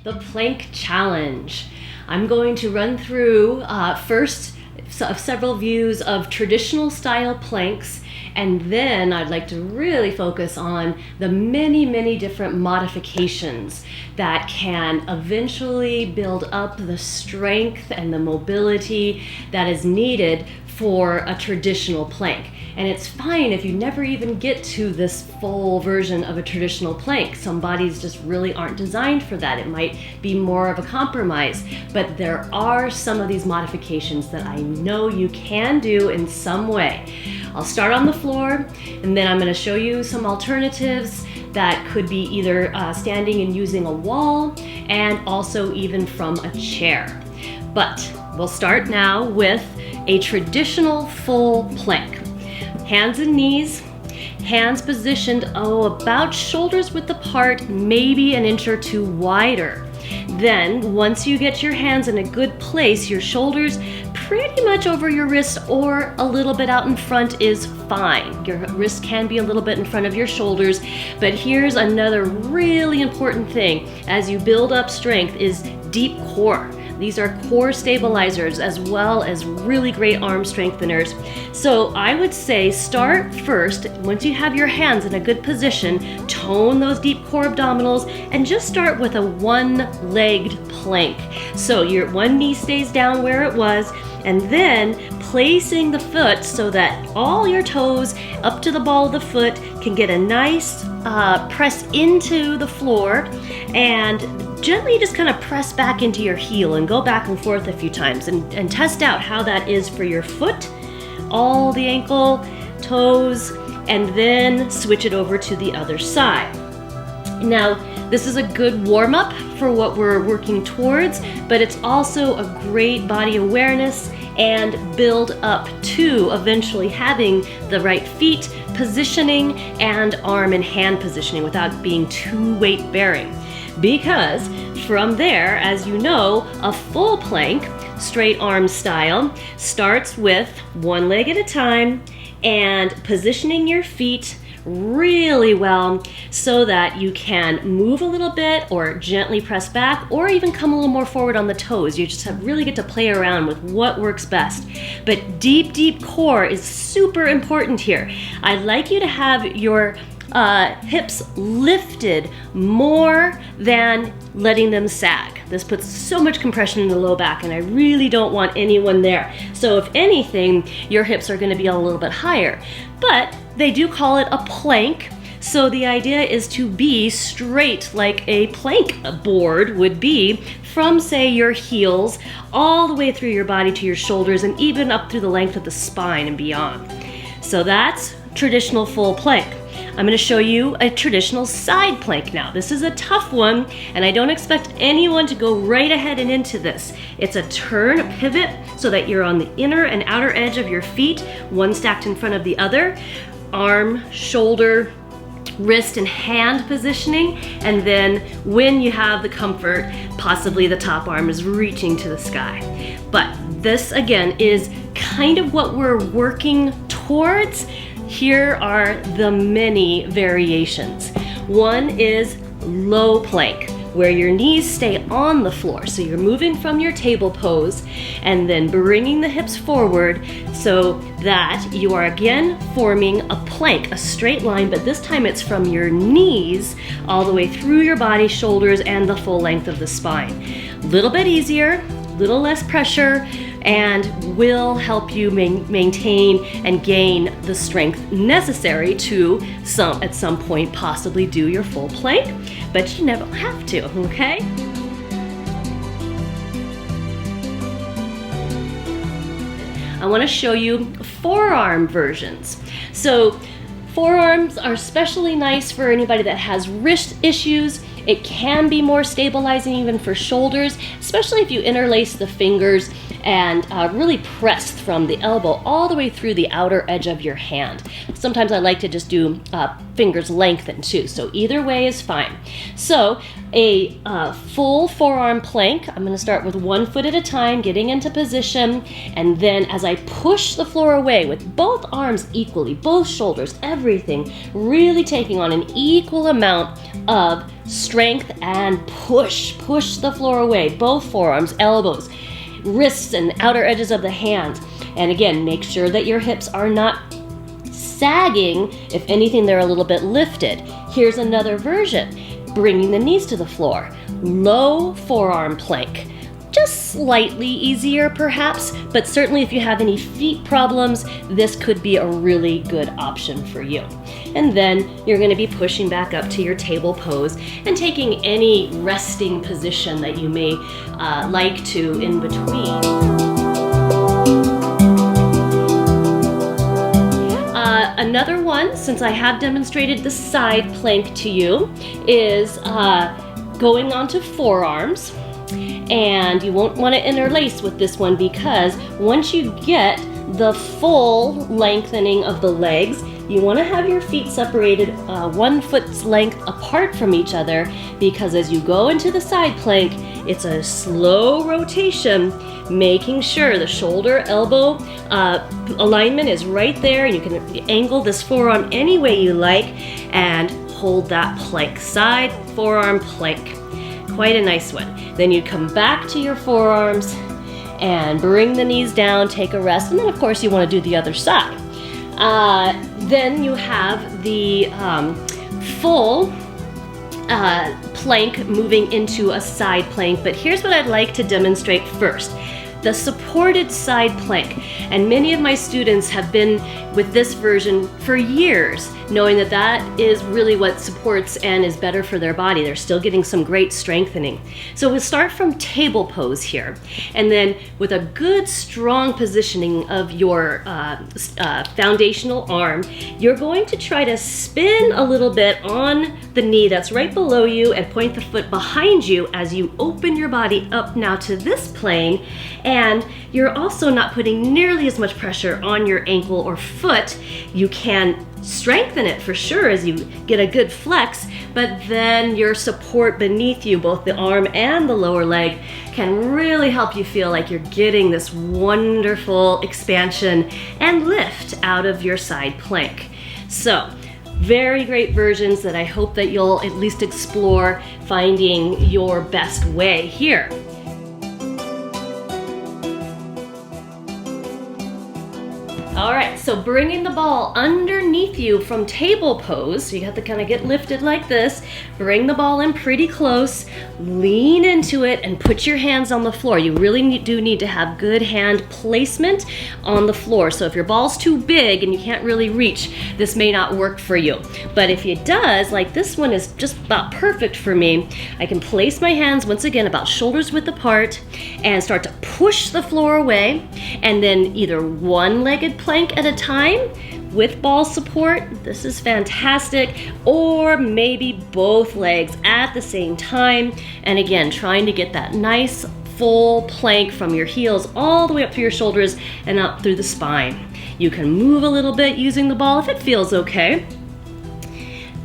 the plank challenge. I'm going to run through first several views of traditional style planks, and then I'd like to really focus on the many different modifications that can eventually build up the strength and the mobility that is needed for a traditional plank. And it's fine if you never even get to this full version of a traditional plank. Some bodies just really aren't designed for that. It might be more of a compromise, but there are some of these modifications that I know you can do in some way. I'll start on the floor, and then I'm going to show you some alternatives that could be either standing and using a wall, and also even from a chair. But we'll start now with a traditional full plank. Hands and knees, hands positioned about shoulders width apart, maybe an inch or two wider. Then once you get your hands in a good place, your shoulders pretty much over your wrist or a little bit out in front is fine. Your wrist can be a little bit in front of your shoulders, but here's another really important thing as you build up strength is deep core. These are core stabilizers as well as really great arm strengtheners. So I would say start first, once you have your hands in a good position, tone those deep core abdominals and just start with a one-legged plank. So your one knee stays down where it was, and then placing the foot so that all your toes up to the ball of the foot can get a nice press into the floor, and gently just kind of press back into your heel and go back and forth a few times and test out how that is for your foot, all the ankle, toes, and then switch it over to the other side. Now, this is a good warm-up for what we're working towards, but it's also a great body awareness and build up to eventually having the right feet positioning and arm and hand positioning without being too weight bearing. Because from there, as you know, a full plank, straight arm style, starts with one leg at a time and positioning your feet really well so that you can move a little bit or gently press back or even come a little more forward on the toes. You just really get to play around with what works best. But deep core is super important here. I'd like you to have your hips lifted more than letting them sag. This puts so much compression in the low back, and I really don't want anyone there. So if anything, your hips are going to be a little bit higher. But they do call it a plank, so the idea is to be straight like a plank board would be from, say, your heels all the way through your body to your shoulders and even up through the length of the spine and beyond. So that's traditional full plank. I'm going to show you a traditional side plank now. This is a tough one, and I don't expect anyone to go right ahead and into this. It's a turn, a pivot, so that you're on the inner and outer edge of your feet, one stacked in front of the other, arm, shoulder, wrist, and hand positioning, and then when you have the comfort, possibly the top arm is reaching to the sky. But this, again, is kind of what we're working towards. Here are the many variations. One is low plank, where your knees stay on the floor. So you're moving from your table pose and then bringing the hips forward so that you are again forming a plank, a straight line, but this time it's from your knees all the way through your body, shoulders, and the full length of the spine. Little bit easier, little less pressure, and will help you maintain and gain the strength necessary to at some point possibly do your full plank, but you never have to, okay? I want to show you forearm versions. So forearms are especially nice for anybody that has wrist issues. It can be more stabilizing even for shoulders, especially if you interlace the fingers and really pressed from the elbow all the way through the outer edge of your hand. Sometimes I like to just do fingers lengthened too, so either way is fine. So a full forearm plank. I'm going to start with 1 foot at a time, getting into position, and then as I push the floor away with both arms equally, both shoulders, everything, really taking on an equal amount of strength and push the floor away, both forearms, elbows, wrists, and outer edges of the hands. And again, make sure that your hips are not sagging. If anything, they're a little bit lifted. Here's another version. Bringing the knees to the floor. Low forearm plank. Just slightly easier perhaps, but certainly if you have any feet problems, this could be a really good option for you. And then you're going to be pushing back up to your table pose and taking any resting position that you may like to in between. Another one, since I have demonstrated the side plank to you, is going onto forearms. And you won't want to interlace with this one because once you get the full lengthening of the legs, you want to have your feet separated 1 foot's length apart from each other, because as you go into the side plank, it's a slow rotation, making sure the shoulder elbow alignment is right there. You can angle this forearm any way you like and hold that plank, side forearm plank. Quite a nice one. Then you come back to your forearms and bring the knees down, take a rest, and then of course you want to do the other side. Then you have the full plank moving into a side plank, but here's what I'd like to demonstrate first. The supported side plank. And many of my students have been with this version for years, knowing that that is really what supports and is better for their body. They're still getting some great strengthening. So we'll start from table pose here. And then with a good strong positioning of your foundational arm, you're going to try to spin a little bit on the knee that's right below you and point the foot behind you as you open your body up now to this plane. And you're also not putting nearly as much pressure on your ankle or foot. You can strengthen it for sure as you get a good flex, but then your support beneath you, both the arm and the lower leg, can really help you feel like you're getting this wonderful expansion and lift out of your side plank. So, very great versions that I hope that you'll at least explore finding your best way here. All right, so bringing the ball underneath you from table pose, so you have to kind of get lifted like this, bring the ball in pretty close, lean into it, and put your hands on the floor. You really do need to have good hand placement on the floor. So if your ball's too big and you can't really reach, this may not work for you. But if it does, like this one is just about perfect for me, I can place my hands once again about shoulders width apart and start to push the floor away, and then either one-legged plank at a time with ball support, this is fantastic, or maybe both legs at the same time, and again trying to get that nice full plank from your heels all the way up through your shoulders and up through the spine. You can move a little bit using the ball if it feels okay,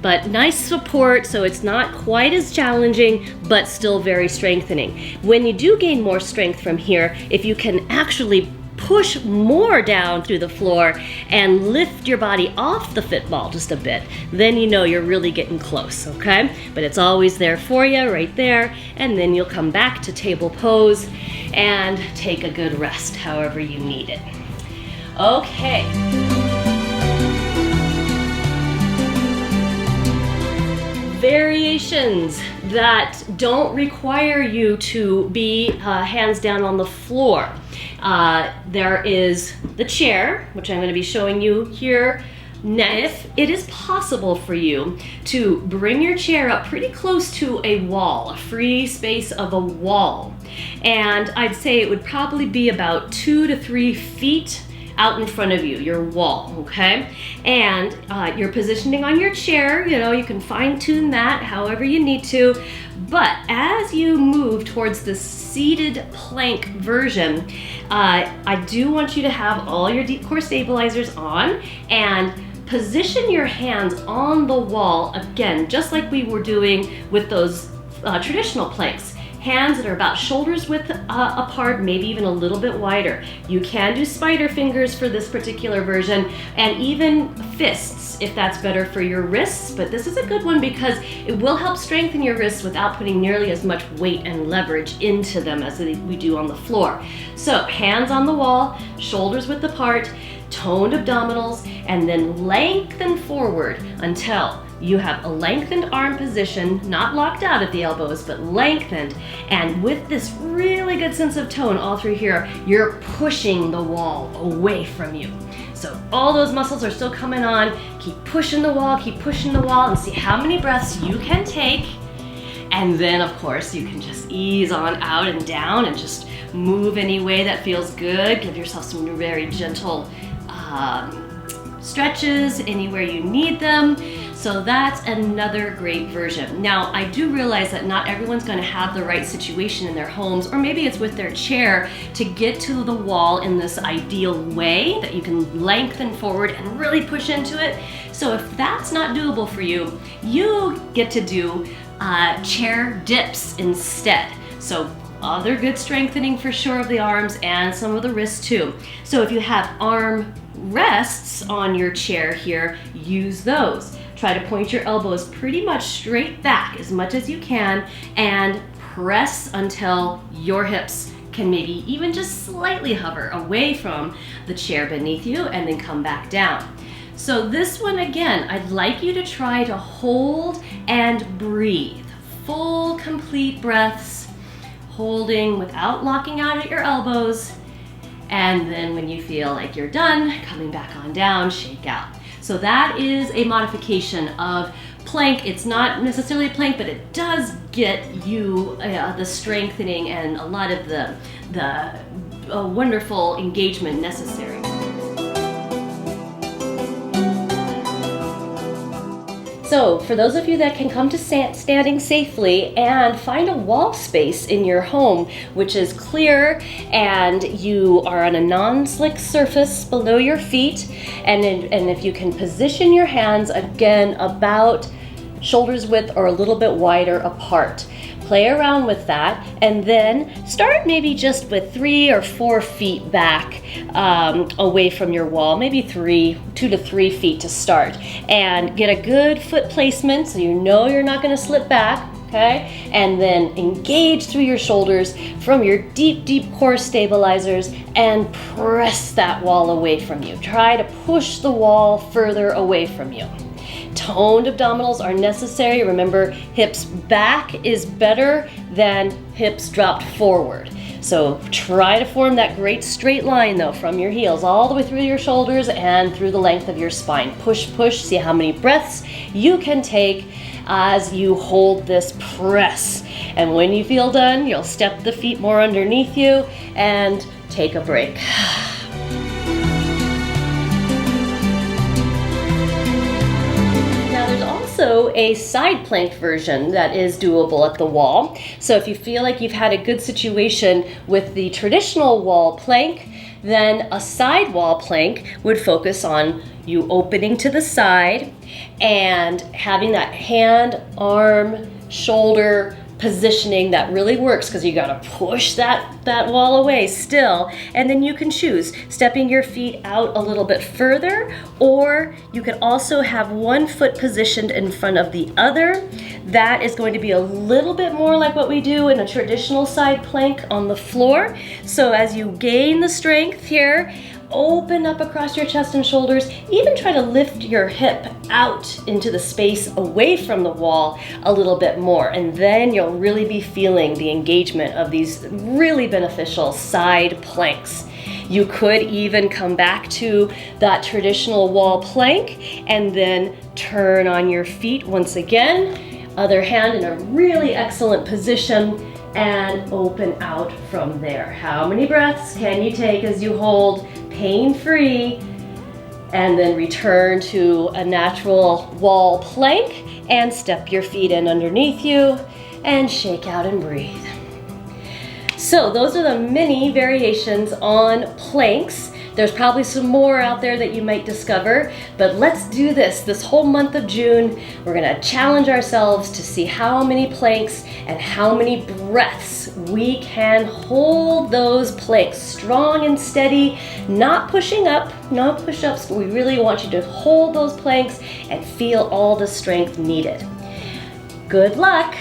but nice support, so it's not quite as challenging but still very strengthening. When you do gain more strength from here, if you can actually push more down through the floor and lift your body off the football just a bit, then you know you're really getting close, okay? But it's always there for you, right there, and then you'll come back to table pose and take a good rest however you need it. Okay. Variations that don't require you to be hands down on the floor. There is the chair, which I'm going to be showing you here next. If it is possible for you to bring your chair up pretty close to a wall, a free space of a wall, and I'd say it would probably be about 2 to 3 feet out in front of you, your wall, okay? And your positioning on your chair, you know, you can fine tune that however you need to, But as you move towards the seated plank version, I do want you to have all your deep core stabilizers on and position your hands on the wall, again, just like we were doing with those traditional planks. Hands that are about shoulders width apart, maybe even a little bit wider. You can do spider fingers for this particular version, and even fists if that's better for your wrists, but this is a good one because it will help strengthen your wrists without putting nearly as much weight and leverage into them as we do on the floor. So hands on the wall, shoulders width apart, toned abdominals, and then lengthen forward until you have a lengthened arm position, not locked out at the elbows, but lengthened. And with this really good sense of tone all through here, you're pushing the wall away from you. So all those muscles are still coming on. Keep pushing the wall, and see how many breaths you can take. And then, of course, you can just ease on out and down and just move any way that feels good. Give yourself some very gentle stretches anywhere you need them. So that's another great version. Now, I do realize that not everyone's going to have the right situation in their homes, or maybe it's with their chair to get to the wall in this ideal way that you can lengthen forward and really push into it. So if that's not doable for you, you get to do chair dips instead. So other good strengthening for sure of the arms and some of the wrists too. So if you have arm rests on your chair here, use those. Try to point your elbows pretty much straight back as much as you can and press until your hips can maybe even just slightly hover away from the chair beneath you and then come back down. So this one, again, I'd like you to try to hold and breathe. Full, complete breaths, holding without locking out at your elbows. And then when you feel like you're done, coming back on down, shake out. So that is a modification of plank. It's not necessarily a plank, but it does get you the strengthening and a lot of the wonderful engagement necessary. So for those of you that can come to standing safely and find a wall space in your home which is clear and you are on a non-slick surface below your feet, and if you can position your hands again about shoulders width or a little bit wider apart. Play around with that and then start maybe just with 3 or 4 feet back away from your wall, maybe 2 to 3 feet to start, and get a good foot placement so you know you're not going to slip back. Okay, and then engage through your shoulders from your deep core stabilizers and press that wall away from you. Try to push the wall further away from you. Toned abdominals are necessary. Remember, hips back is better than hips dropped forward. So try to form that great straight line though from your heels all the way through your shoulders and through the length of your spine. Push, push, see how many breaths you can take as you hold this press. And when you feel done, you'll step the feet more underneath you and take a break. Also a side plank version that is doable at the wall. So if you feel like you've had a good situation with the traditional wall plank, then a side wall plank would focus on you opening to the side and having that hand, arm, shoulder positioning that really works, because you got to push that wall away still, and then you can choose stepping your feet out a little bit further, or you can also have one foot positioned in front of the other. That is going to be a little bit more like what we do in a traditional side plank on the floor. So as you gain the strength here, open up across your chest and shoulders, even try to lift your hip out into the space away from the wall a little bit more, and then you'll really be feeling the engagement of these really beneficial side planks. You could even come back to that traditional wall plank and then turn on your feet once again, other hand in a really excellent position, and open out from there. How many breaths can you take as you hold pain-free, and then return to a natural wall plank and step your feet in underneath you. and shake out and breathe. So those are the many variations on planks. There's probably some more out there that you might discover, but let's do this whole month of June. We're gonna challenge ourselves to see how many planks and how many breaths we can hold those planks strong and steady, not pushing up, no push-ups, but we really want you to hold those planks and feel all the strength needed. Good luck.